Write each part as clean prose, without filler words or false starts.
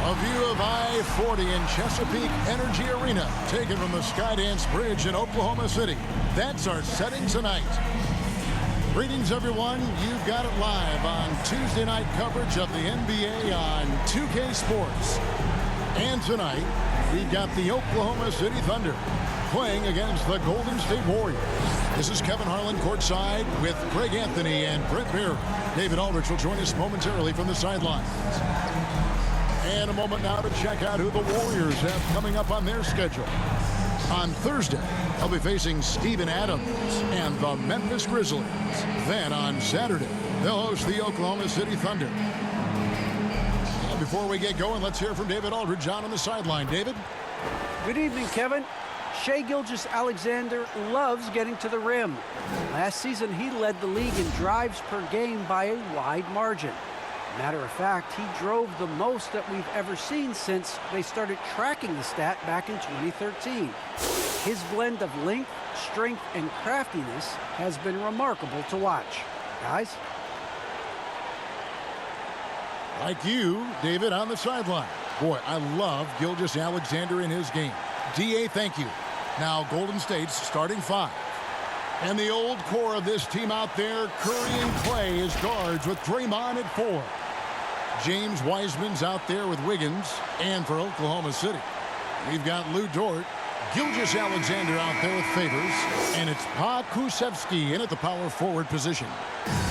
A view of I-40 in Chesapeake Energy Arena, taken from the Skydance Bridge in Oklahoma City. That's our setting tonight. Greetings, everyone. You've got it live on Tuesday night coverage of the NBA on 2K Sports. And tonight, we've got the Oklahoma City Thunder playing against the Golden State Warriors. This is Kevin Harlan courtside with Greg Anthony and Brent Beer. David Aldridge will join us momentarily from the sidelines. And a moment now to check out who the Warriors have coming up on their schedule. On Thursday, they'll be facing Steven Adams and the Memphis Grizzlies. Then on Saturday, they'll host the Oklahoma City Thunder. And before we get going, let's hear from David Aldridge on the sideline. David? Good evening, Kevin. Shai Gilgeous-Alexander loves getting to the rim. Last season, he led the league in drives per game by a wide margin. Matter of fact, he drove the most that we've ever seen since they started tracking the stat back in 2013. His blend of length, strength, and craftiness has been remarkable to watch. Guys? Like you, David, on the sideline. Boy, I love Gilgeous-Alexander in his game. DA, thank you. Now, Golden State's starting five. And the old core of this team out there, Curry and Clay as guards with Draymond at 4. James Wiseman's out there with Wiggins. And for Oklahoma City, we've got Lou Dort, Gilgeous-Alexander out there with Favors, and it's Pa Kuszewski in at the power forward position.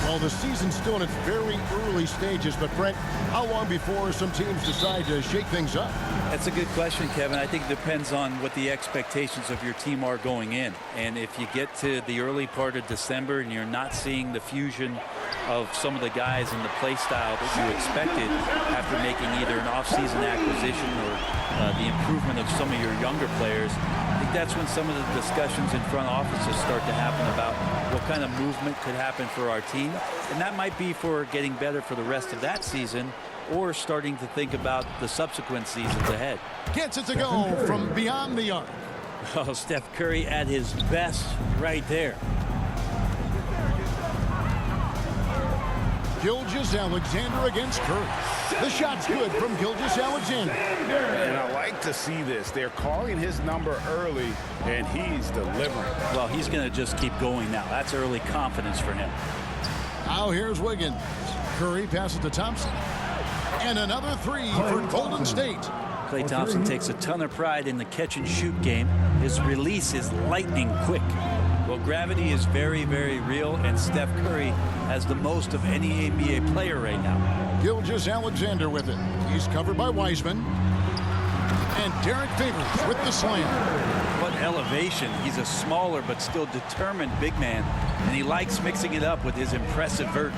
Well, the season's still in its very early stages, but Brent, how long before some teams decide to shake things up? That's a good question, Kevin. I think it depends on what the expectations of your team are going in. And if you get to the early part of December and you're not seeing the fusion of some of the guys and the play style that you expected after making either an offseason acquisition or the improvement of some of your younger players, I think that's when some of the discussions in front offices start to happen about what kind of movement could happen for our team. And that might be for getting better for the rest of that season or starting to think about the subsequent seasons ahead. Gets it to go from beyond the arc. Oh, Steph Curry at his best right there. Gilgeous-Alexander against Curry. The shot's good from Gilgeous-Alexander. And I like to see this. They're calling his number early, and he's delivering. Well, he's going to just keep going now. That's early confidence for him. Now here's Wiggins. Curry passes to Thompson. And another three for Golden State. Klay Thompson takes a ton of pride in the catch-and-shoot game. His release is lightning quick. Well, gravity is very, very real, and Steph Curry has the most of any NBA player right now. Gilgeous-Alexander with it. He's covered by Wiseman. And Derek Favors with the slam. What elevation. He's a smaller but still determined big man, and he likes mixing it up with his impressive vert.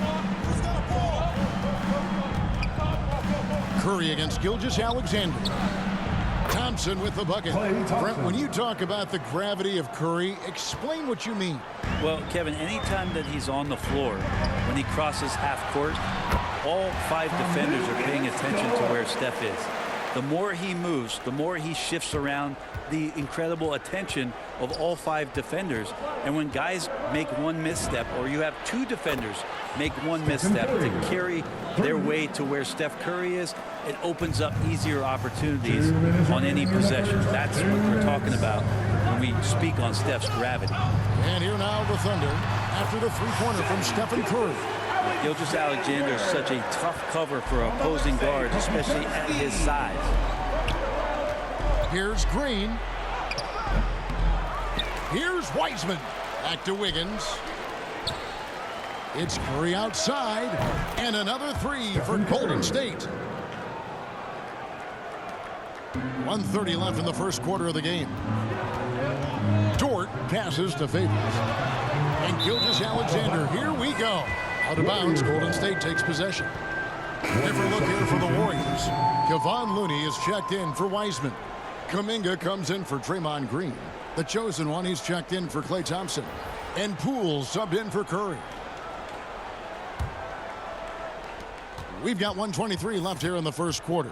Curry against Gilgeous-Alexander. Thompson with the bucket. Brent, when you talk about the gravity of Curry, explain what you mean. Well, Kevin, anytime that he's on the floor, when he crosses half court, all five defenders are paying attention to where Steph is. The more he moves, the more he shifts around, the incredible attention of all five defenders. And when guys make one misstep, or you have two defenders make one misstep to carry their way to where Steph Curry is, it opens up easier opportunities on any possession. That's what we're talking about when we speak on Steph's gravity. And here now the Thunder after the three-pointer from Stephen Curry. Gilgeous-Alexander is such a tough cover for opposing guards, especially at his size. Here's Green. Here's Wiseman. Back to Wiggins. It's Curry outside. And another three for Golden State. 1:30 left in the first quarter of the game. Dort passes to Favors. And Gilgeous-Alexander, here we go. Out of bounds, Golden State takes possession. Different look here for the Warriors. Kevon Looney is checked in for Wiseman. Kuminga comes in for Draymond Green. The chosen one, he's checked in for Klay Thompson. And Poole subbed in for Curry. We've got 1:23 left here in the first quarter.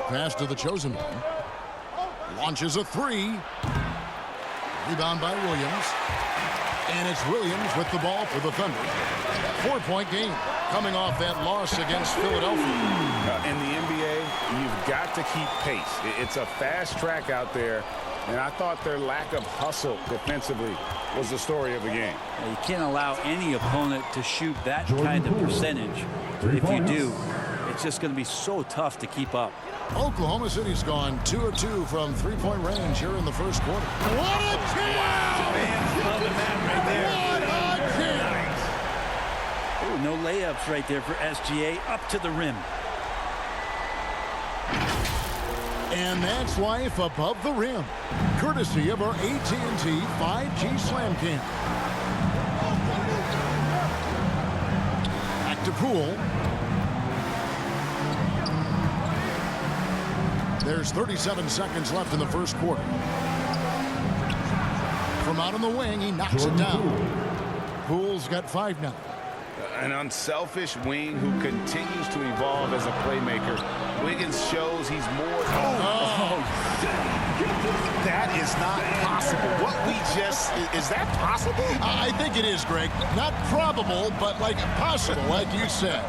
Pass to the chosen one. Launches a three. Rebound by Williams. And it's Williams with the ball for the Thunder. 4-point game coming off that loss against Philadelphia. In the NBA, have to keep pace. It's a fast track out there, and I thought their lack of hustle defensively was the story of the game. You can't allow any opponent to shoot that kind of percentage. If you do, it's just going to be so tough to keep up. Oklahoma City's gone 2 of 2 from three-point range here in the first quarter. What a chance! What a chance! Ooh, no layups right there for SGA up to the rim. And that's life above the rim, courtesy of our AT&T 5G Slam Cam. Back to Poole. There's 37 seconds left in the first quarter. From out on the wing, he knocks it down. Poole's got 5 now. An unselfish wing who continues to evolve as a playmaker. Wiggins shows he's more. That is not possible. What we just, is that possible? I think it is, Greg. Not probable, but like possible, like you said.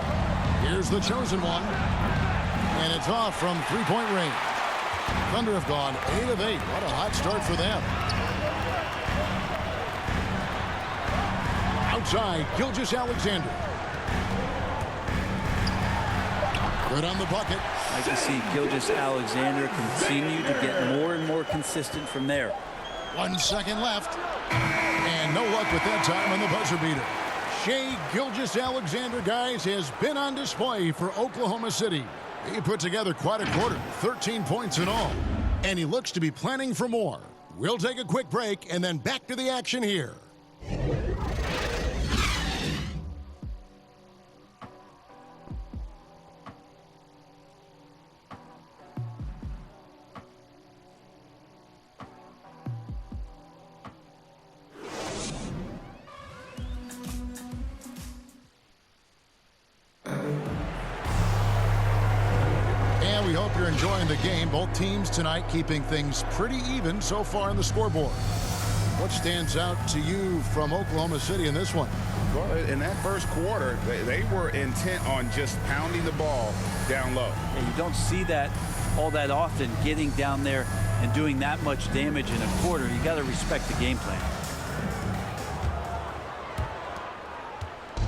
Here's the chosen one. And it's off from three-point range. Thunder have gone 8 of 8. What a hot start for them. Outside, Gilgeous-Alexander. Good on the bucket. I can see Gilgeous-Alexander continue to get more and more consistent from there. 1 second left. And no luck with that time on the buzzer beater. Shai Gilgeous-Alexander, guys, has been on display for Oklahoma City. He put together quite a quarter, 13 points in all. And he looks to be planning for more. We'll take a quick break and then back to the action here. We hope you're enjoying the game. Both teams tonight keeping things pretty even so far in the scoreboard. What stands out to you from Oklahoma City in this one? Well, in that first quarter, they were intent on just pounding the ball down low. Yeah, you don't see that all that often, getting down there and doing that much damage in a quarter. You got to respect the game plan.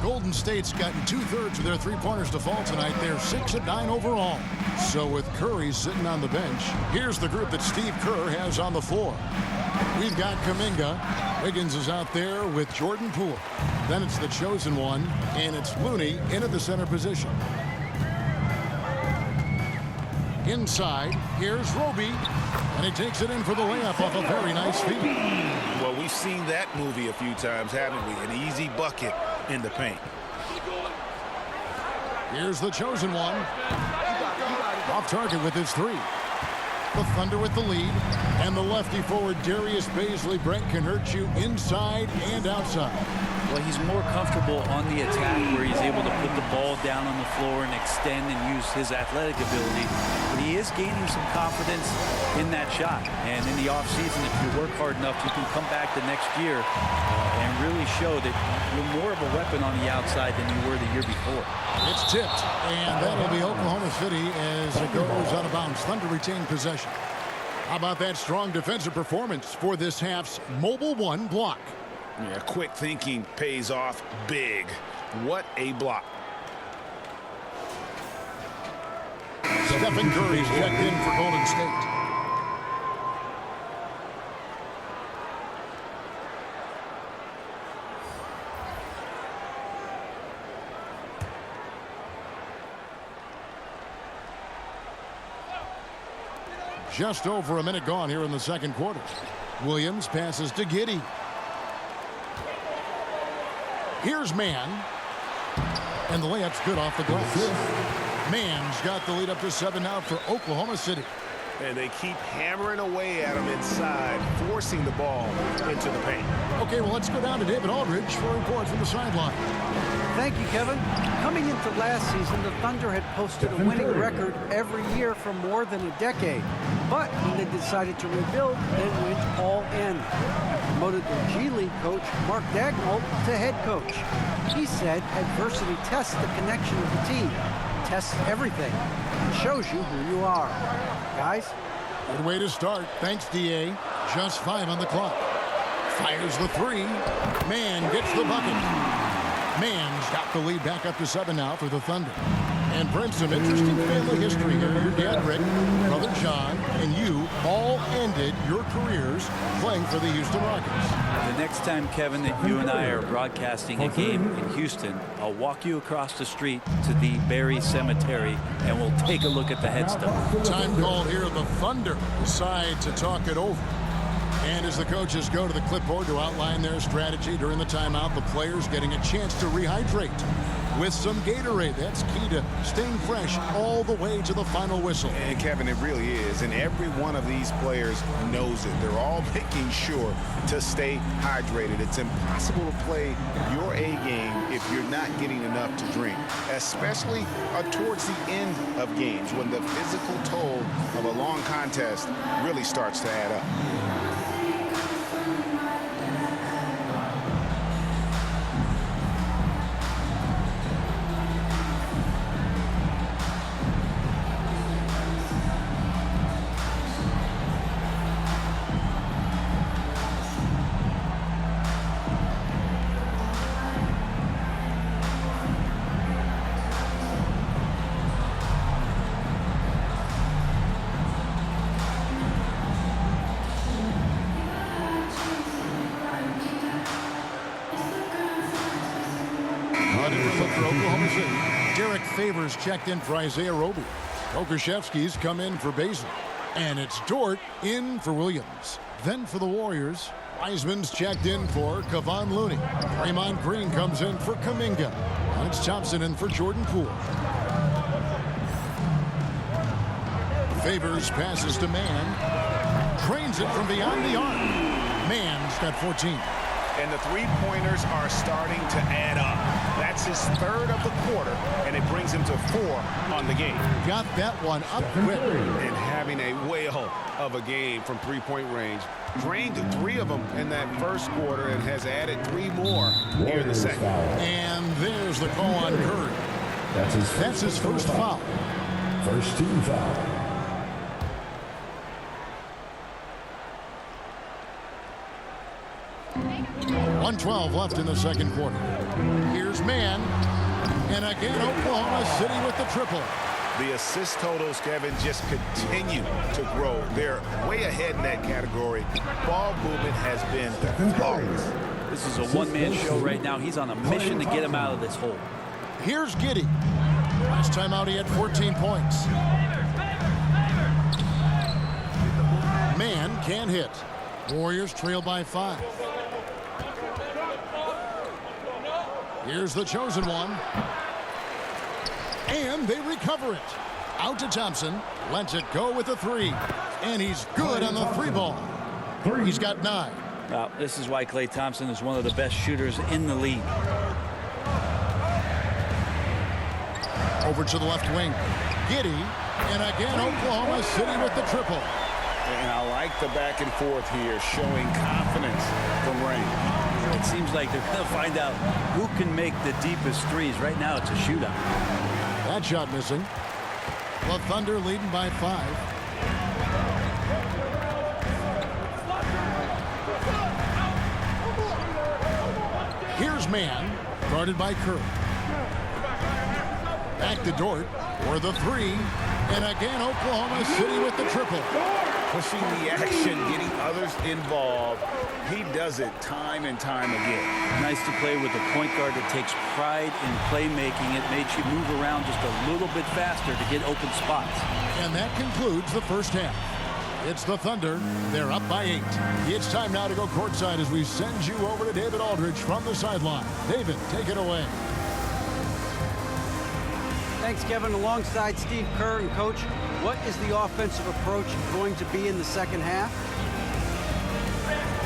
Golden State's gotten 2/3 of their three-pointers to fall tonight. They're 6 of 9 overall. So with Curry sitting on the bench, here's the group that Steve Kerr has on the floor. We've got Kuminga. Wiggins is out there with Jordan Poole. Then it's the chosen one, and it's Looney into the center position. Inside, here's Roby, and he takes it in for the layup off a very nice feed. Well, we've seen that movie a few times, haven't we? An easy bucket in the paint. Here's the chosen one. Off target with his 3. The Thunder with the lead. And the lefty forward, Darius Bazley. Brent can hurt you inside and outside. Well, he's more comfortable on the attack where he's able to put the ball down on the floor and extend and use his athletic ability. But he is gaining some confidence in that shot. And in the offseason, if you work hard enough, you can come back the next year and really show that you're more of a weapon on the outside than you were the year before. It's tipped, and that'll be Oklahoma City as it goes out of bounds. Thunder retain possession. How about that strong defensive performance for this half's Mobile One block? Yeah, quick thinking pays off big. What a block. Stephen Curry's checked in for Golden State. Just over a minute gone here in the second quarter. Williams passes to Giddey. Here's Mann. And the layup's good off the glass. Mann's got the lead up to 7 now for Oklahoma City. And they keep hammering away at him inside, forcing the ball into the paint. Okay, well, let's go down to David Aldridge for a report from the sideline. Thank you, Kevin. Coming into last season, the Thunder had posted a winning record every year for more than a decade. But when they decided to rebuild, they went all in. Promoted their G League coach, Mark Daigneault, to head coach. He said adversity tests the connection of the team. tests everything and shows you who you are. Guys, Good way to start. Thanks, D.A. Just 5 on the clock. Fires the 3. Mann gets the bucket. Mann's got the lead back up to 7 now for the Thunder. And Brent, some interesting family history here. Your dad, Rick, brother John, and you all ended your careers playing for the Houston Rockets. The next time, Kevin, that you and I are broadcasting a game in Houston, I'll walk you across the street to the Barry Cemetery, and we'll take a look at the headstone. Time called here. The Thunder decide to talk it over. And as the coaches go to the clipboard to outline their strategy during the timeout, the players getting a chance to rehydrate with some Gatorade. That's key to staying fresh all the way to the final whistle. And Kevin, it really is. And every one of these players knows it. They're all making sure to stay hydrated. It's impossible to play your A game if you're not getting enough to drink, especially towards the end of games when the physical toll of a long contest really starts to add up. For Oklahoma City, Derek Favors checked in for Isaiah Roby. Kokoszewski's come in for Basil. And it's Dort in for Williams. Then for the Warriors, Wiseman's checked in for Kevon Looney. Draymond Green comes in for Kuminga. And it's Thompson in for Jordan Poole. Favors passes to Mann. Trains it from beyond the arc. Mann's got 14. And the three-pointers are starting to add up. That's his third of the quarter, and it brings him to 4 on the game. Got that one up quick. And having a whale of a game from three-point range. Drained 3 of them in that first quarter and has added 3 more here in the second. And there's the call on Curry. That's his first foul. First team foul. .112 left in the second quarter. Here's Mann. And again, Oklahoma City with the triple. The assist totals, Kevin, just continue to grow. They're way ahead in that category. Ball movement has been flawless. This is a one-man show right now. He's on a mission to get him out of this hole. Here's Giddey. Last time out, he had 14 points. Mann can't hit. Warriors trail by 5. Here's the chosen one. And they recover it. Out to Thompson. Lets it go with a 3. And he's good on the 3 ball. He's got 9. This is why Klay Thompson is one of the best shooters in the league. Over to the left wing. Giddey. And again, Oklahoma City with the triple. And I like the back and forth here, showing confidence from Rain. It seems like they're going to find out who can make the deepest threes. Right now, it's a shootout. That shot missing. The Thunder leading by 5. Here's Mann, guarded by Curry. Back to Dort for the 3. And again, Oklahoma City with the triple. Pushing the action, getting others involved. He does it time and time again. Nice to play with a point guard that takes pride in playmaking. It makes you move around just a little bit faster to get open spots. And that concludes the first half. It's the Thunder. They're up by 8. It's time now to go courtside as we send you over to David Aldridge from the sideline. David, take it away. thanks, Kevin. Alongside Steve Kerr and Coach, what is the offensive approach going to be in the second half?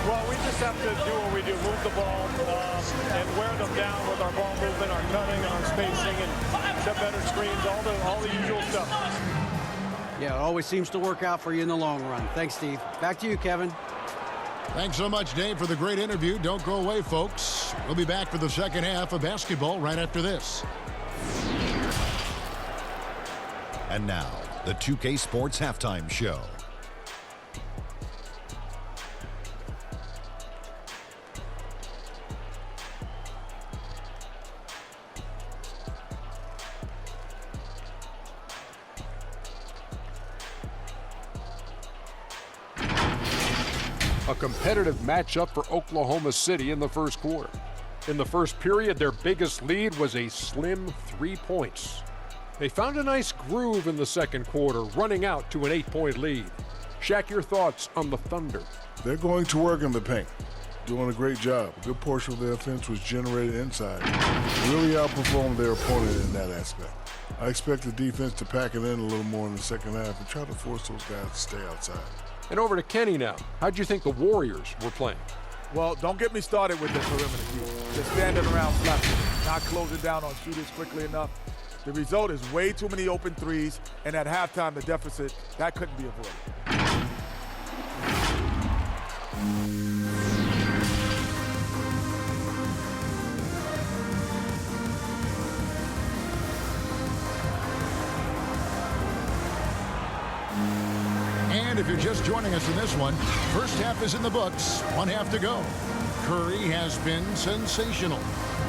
Well, we just have to do what we do, move the ball and wear them down with our ball movement, our cutting, our spacing, and set better screens, all the usual stuff. Yeah, it always seems to work out for you in the long run. Thanks, Steve. Back to you, Kevin. Thanks so much, Dave, for the great interview. Don't go away, folks. We'll be back for the second half of basketball right after this. And now, the 2K Sports Halftime Show. A competitive matchup for Oklahoma City in the first quarter. In the first period, their biggest lead was a slim 3 points. They found a nice groove in the second quarter, running out to an 8-point lead. Shaq, your thoughts on the Thunder? They're going to work in the paint, doing a great job. A good portion of their offense was generated inside. Really outperformed their opponent in that aspect. I expect the defense to pack it in a little more in the second half and try to force those guys to stay outside. And over to Kenny now. How'd you think the Warriors were playing? Well, don't get me started with the perimeter defense. Just standing around flat, not closing down on shooters quickly enough. The result is way too many open threes, and at halftime, the deficit, that couldn't be avoided. And if you're just joining us in this one, first half is in the books, 1 half to go. Curry has been sensational.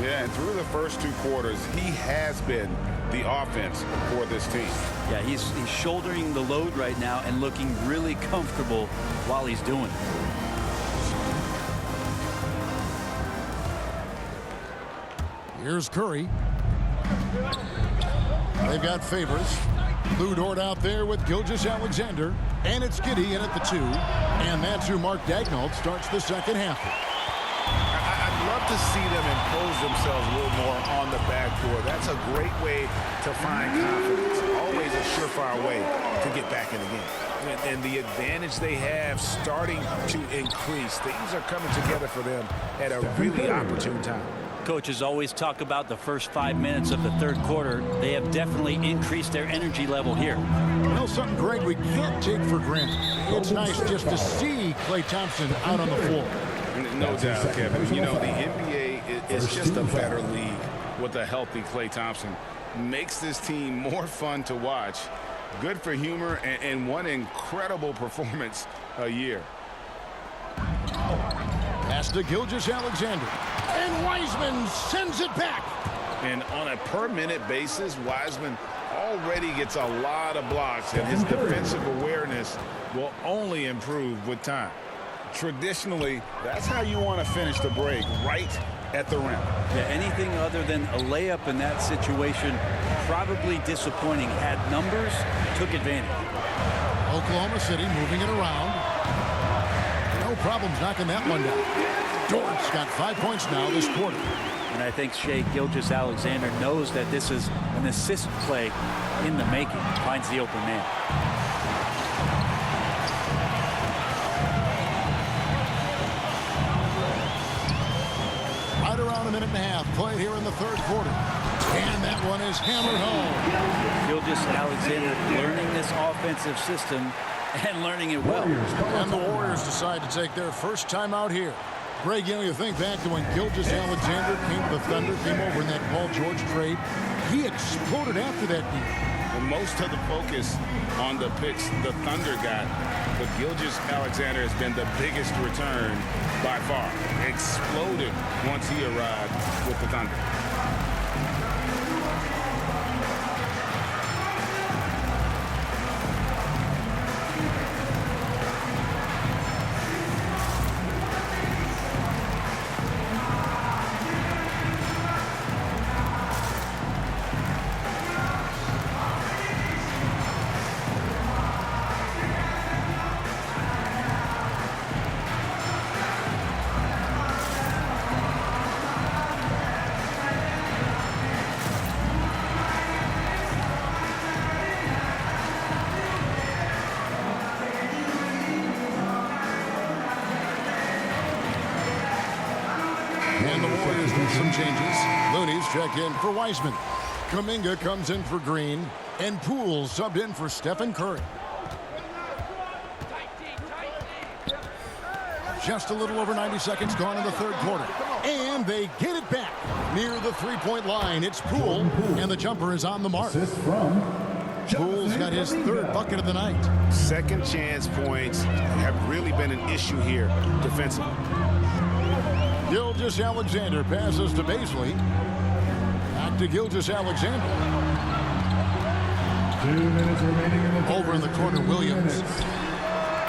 Yeah, and through the first 2 quarters, he has been the offense for this team. Yeah, he's shouldering the load right now and looking really comfortable while he's doing it. Here's Curry. They've got Favors. Lou Dort out there with Gilgeous-Alexander. And it's Giddey in at the 2. And that's who Mark Daigneault starts the second half. I'd love to see them impose themselves a little more on the backboard. That's a great way to find confidence. Always a surefire way to get back in the game. And the advantage they have starting to increase. Things are coming together for them at a really opportune time. Coaches always talk about the first 5 minutes of the third quarter. They have definitely increased their energy level here. You know something, Greg, we can't take for granted. It's nice just to see Klay Thompson out on the floor. No doubt, Kevin. You know, the NBA is just a better league with a healthy Klay Thompson. Makes this team more fun to watch. Good for humor and one incredible performance a year. Pass to Gilgeous-Alexander. And Wiseman sends it back. And on a per-minute basis, Wiseman already gets a lot of blocks, and his defensive awareness will only improve with time. Traditionally, that's how you want to finish the break, right at the rim. Yeah, anything other than a layup in that situation, probably disappointing. Had numbers, took advantage. Oklahoma City moving it around. No problems knocking that one down. Dort's got 5 points now this quarter. And I think Shai Gilgeous-Alexander knows that this is an assist play in the making. Finds the open man. Right around a minute and a half played here in the third quarter. And that one is hammered home. Gilgeous-Alexander learning this offensive system and learning it well. And the Warriors decide to take their first time out here. Greg, you know, you think back to when Gilgeous-Alexander came to the Thunder, came over in that Paul George trade. He exploded after that deal. And most of the focus on the picks the Thunder got, but Gilgeous-Alexander has been the biggest return by far. Exploded once he arrived with the Thunder. And the Warriors with some changes. Looney's checked in for Wiseman. Kuminga comes in for Green. And Poole subbed in for Stephen Curry. Just a little over 90 seconds gone in the third quarter. And they get it back near the three-point line. It's Poole, and the jumper is on the mark. Assist from Poole's got his third bucket of the night. Second chance points have really been an issue here defensively. Gilgeous-Alexander passes to Bazley. Back to Gilgeous-Alexander. 2 minutes remaining in the third. Over in the corner, 2 Williams. minutes.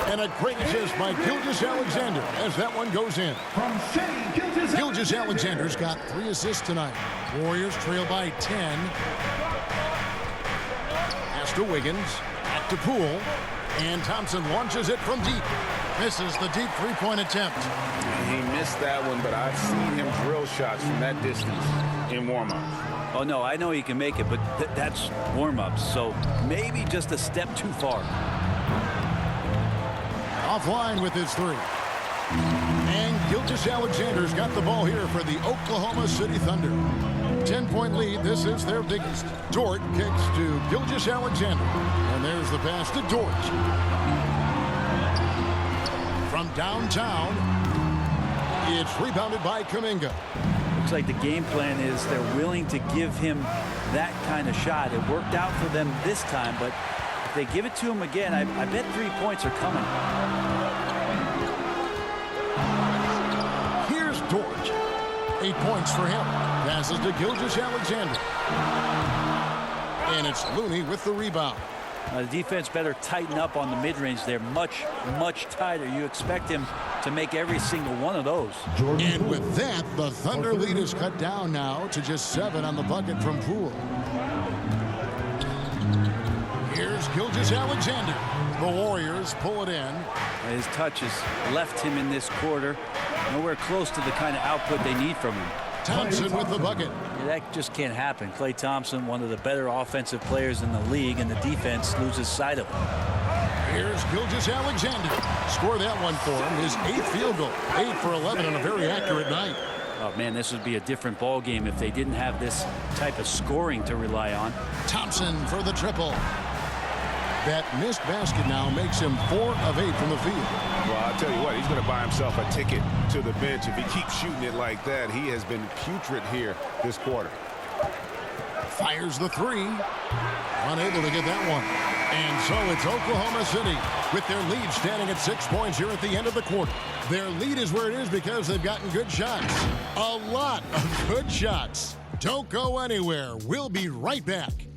And a great assist by Gilgeous-Alexander as that one goes in. From Shea Gilgeous-Alexander. Gilgeous-Alexander's got 3 assists tonight. Warriors trail by 10. Pass to Wiggins. Back to Poole. And Thompson launches it from deep. Misses the deep three-point attempt. He missed that one, but I've seen him drill shots from that distance in warm-ups. Oh, no, I know he can make it, but that's warm-ups, so maybe just a step too far. Offline with his 3. And Gilgeous-Alexander's got the ball here for the Oklahoma City Thunder. 10-point lead. This is their biggest. Dort kicks to Gilgeous-Alexander. And there's the pass to Dort. From downtown, it's rebounded by Kuminga. Looks like the game plan is they're willing to give him that kind of shot. It worked out for them this time, but if they give it to him again, I bet 3 points are coming. Here's Dort. 8 points for him. Passes to Gilgeous-Alexander. And it's Looney with the rebound. The defense better tighten up on the mid-range. They're much, much tighter. You expect him to make every single one of those. And with that, the Thunder lead is cut down now to just 7 on the bucket from Poole. Here's Gilgeous-Alexander. The Warriors pull it in. His touches left him in this quarter. Nowhere close to the kind of output they need from him. Thompson with the bucket. Yeah, that just can't happen. Klay Thompson, one of the better offensive players in the league, and the defense loses sight of him. Here's Gilgeous-Alexander. Score that one for him. His 8th field goal. 8 for 11 on a very accurate night. Oh, man, this would be a different ball game if they didn't have this type of scoring to rely on. Thompson for the triple. That missed basket now makes him 4 of 8 from the field. Well, I'll tell you what, he's going to buy himself a ticket to the bench. If he keeps shooting it like that, he has been putrid here this quarter. Fires the 3. Unable to get that one. And so it's Oklahoma City with their lead standing at 6 points here at the end of the quarter. Their lead is where it is because they've gotten good shots. A lot of good shots. Don't go anywhere. We'll be right back.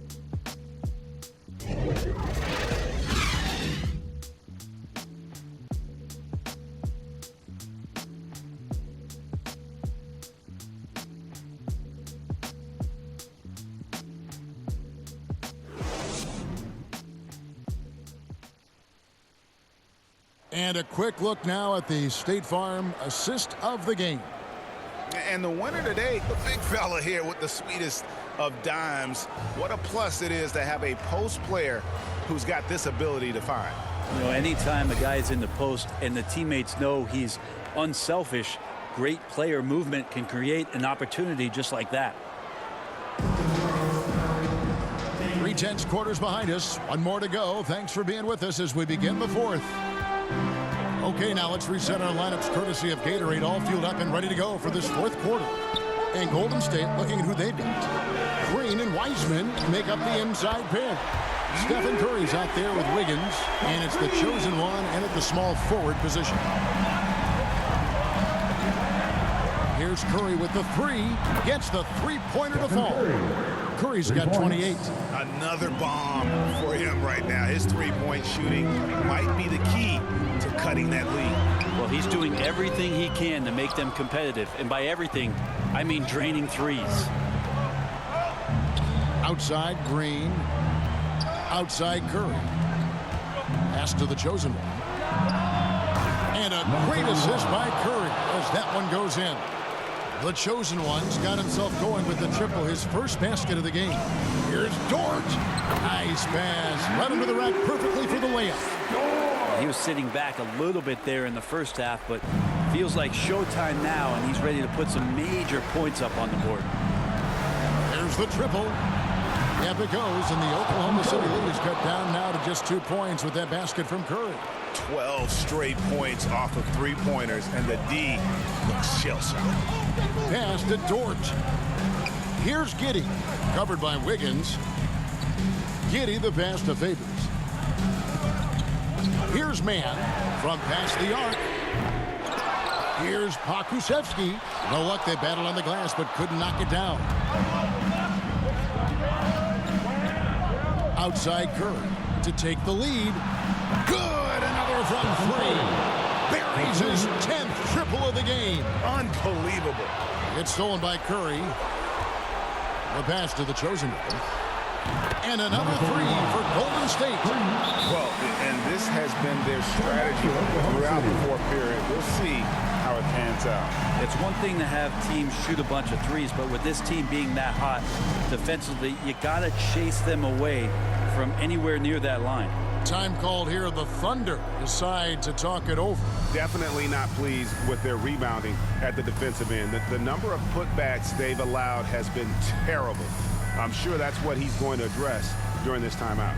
And a quick look now at the State Farm assist of the game. And the winner today, the big fella here with the sweetest of dimes. What a plus it is to have a post player who's got this ability to find. You know, anytime a guy's in the post and the teammates know he's unselfish, great player movement can create an opportunity just like that. 3/10 quarters behind us. One more to go. Thanks for being with us as we begin the 4th. Okay, now let's reset our lineups courtesy of Gatorade, all fueled up and ready to go for this 4th quarter. And Golden State looking at who they've got. Green and Wiseman make up the inside pair. Stephen Curry's out there with Wiggins, and it's the chosen one and at the small forward position. Here's Curry with the 3. Gets the three-pointer to fall. Curry's got 28. Another bomb for him right now. His three-point shooting might be the key to cutting that lead. Well, he's doing everything he can to make them competitive. And by everything, I mean draining threes. Outside Green. Outside Curry. Pass to the chosen one. And a great assist by Curry as that one goes in. The chosen one's got himself going with the triple, his first basket of the game. Here's Dort. Nice pass. Right into the rack perfectly for the layup. He was sitting back a little bit there in the first half, but feels like showtime now, and he's ready to put some major points up on the board. There's the triple. Up it goes, and the Oklahoma City lead is cut down now to just 2 points with that basket from Curry. 12 straight points off of three-pointers, and the D looks shell-shocked. Pass to Dort. Here's Giddey, covered by Wiggins. Giddey the pass to Favors. Here's Mann from past the arc. Here's Pokusevski. No luck, they battled on the glass but couldn't knock it down. Outside Curry to take the lead. Good, another from three. Buries his 10th triple of the game. Unbelievable. It's stolen by Curry. The pass to the chosen one. And another three for Golden State. Well, and this has been their strategy throughout the fourth period. We'll see how it pans out. It's one thing to have teams shoot a bunch of threes, but with this team being that hot defensively, you got to chase them away from anywhere near that line. Time called here. The Thunder decide to talk it over. Definitely not pleased with their rebounding at the defensive end. The number of putbacks they've allowed has been terrible. I'm sure that's what he's going to address during this timeout.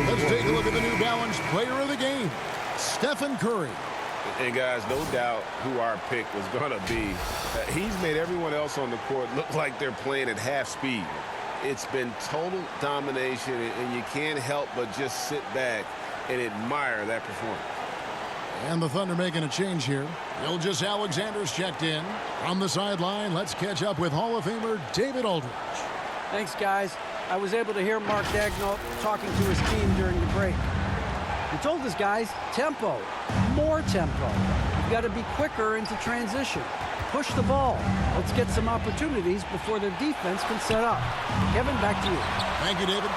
Let's take a look at the New Balance player of the game, Stephen Curry. And guys, no doubt who our pick was going to be. He's made everyone else on the court look like they're playing at half speed. It's been total domination, and you can't help but just sit back and admire that performance. And the Thunder making a change here. Gilgeous-Alexander's checked in. From the sideline, let's catch up with Hall of Famer David Aldridge. Thanks, guys. I was able to hear Mark Daigneault talking to his team during the break. He told his guys, tempo, more tempo. You've got to be quicker into transition. Push the ball. Let's get some opportunities before their defense can set up. Kevin, back to you. Thank you, David.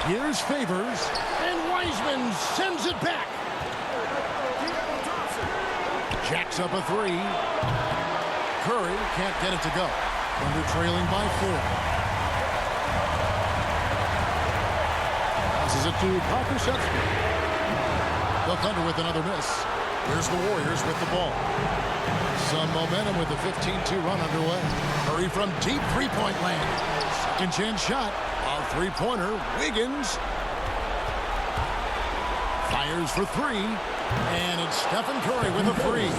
Here's Favors, and Wiseman sends it back. Jacks up a three. Curry can't get it to go. Thunder trailing by 4. Passes it to Pokusevski. The Thunder with another miss. Here's the Warriors with the ball. Some momentum with the 15-2 run underway. Curry from deep three-point land. Second chance shot. A three-pointer. Wiggins fires for three. And it's Stephen Curry with a three.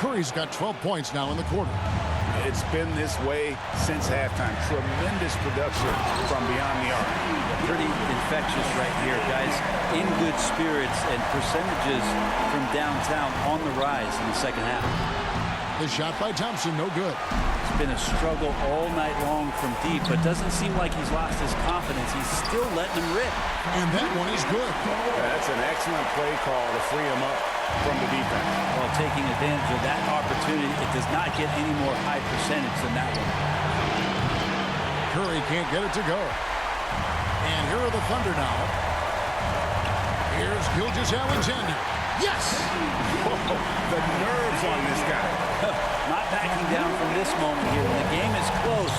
Curry's got 12 points now in the quarter. It's been this way since halftime. Tremendous production from beyond the arc. Pretty infectious right here, guys. In good spirits and percentages from downtown on the rise in the second half. The shot by Thompson, no good. It's been a struggle all night long from deep, but doesn't seem like he's lost his confidence. He's still letting him rip. And that one is good. That's an excellent play call to free him up from the defense. Well, taking advantage of that opportunity, it does not get any more high percentage than that one. Curry can't get it to go. And here are the Thunder now. Here's Gilgeous-Alexander. Yes! Whoa, the nerves on this guy. Not backing down from this moment here. When the game is close,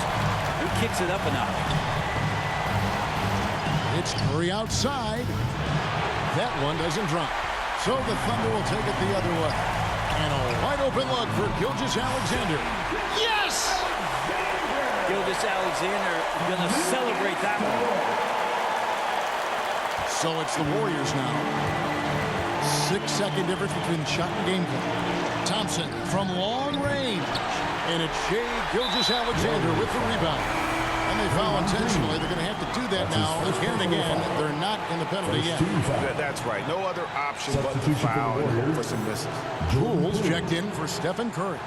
he kicks it up a notch. It's Curry outside. That one doesn't drop. So the Thunder will take it the other way. And a wide open look for Gilgeous-Alexander. Yes! Gilgeous-Alexander going to celebrate that one. So it's the Warriors now. 6-second difference between shot and game clock. Thompson from long range. And it's Shai Gilgeous-Alexander with the rebound. And they foul intentionally. They're going to have to do that now again and again. They're not in the penalty yet. That's right. No other option but to foul and for some misses. Jules checked in for Stephen Curry.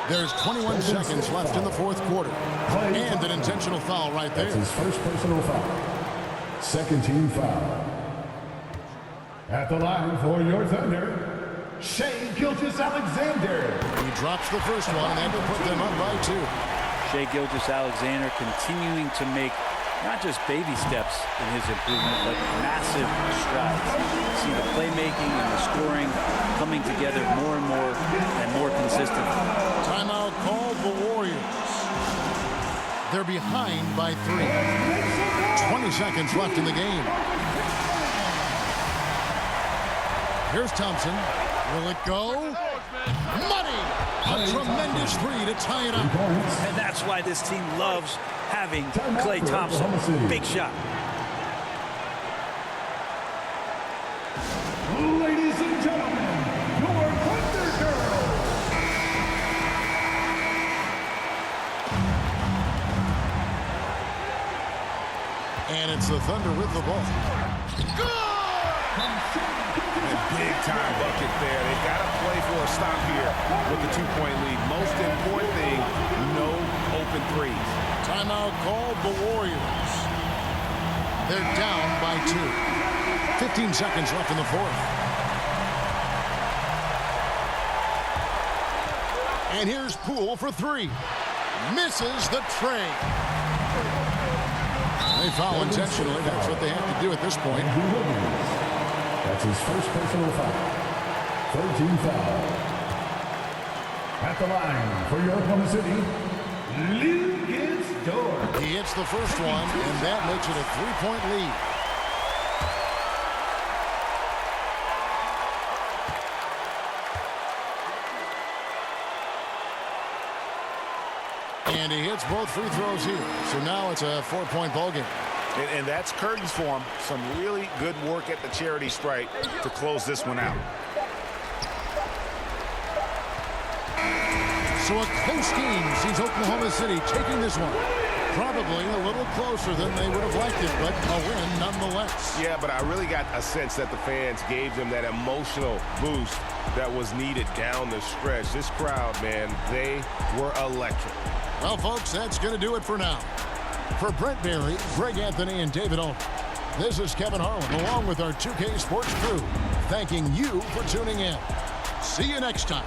There's 21 seconds left in the fourth quarter. And an intentional foul right there. That's his first personal foul. Second team foul. At the line for your Thunder, Shai Gilgeous-Alexander. He drops the first one, and that will put them up by 2. Shai Gilgeous-Alexander continuing to make not just baby steps in his improvement, but massive strides. You see the playmaking and the scoring coming together more and more consistent. Timeout called the Warriors. They're behind by 3. 20 seconds left in the game. Here's Thompson. Will it go? Money! A tremendous 3 to tie it up. And that's why this team loves having Klay Thompson. Big shot. Ladies and gentlemen, your Thunder Girls. And it's the Thunder with the ball. A big-time bucket there. They got to play for a stop here with the 2-point lead. Most important thing, no open threes. Timeout called the Warriors. They're down by 2. 15 seconds left in the fourth. And here's Poole for 3. Misses the tray. They foul intentionally. That's what they have to do at this point. That's his first personal foul. 13 foul. At the line for your Oklahoma City, Lucas Dort. He hits the first one, and that makes it a 3-point lead. And he hits both free throws here. So now it's a 4-point ball game. And that's curtains for him. Some really good work at the charity stripe to close this one out. So a close game sees Oklahoma City taking this one. Probably a little closer than they would have liked it, but a win nonetheless. Yeah, but I really got a sense that the fans gave them that emotional boost that was needed down the stretch. This crowd, man, they were electric. Well, folks, that's going to do it for now. For Brent Barry, Greg Anthony, and David Owen, this is Kevin Harlan, along with our 2K Sports crew, thanking you for tuning in. See you next time.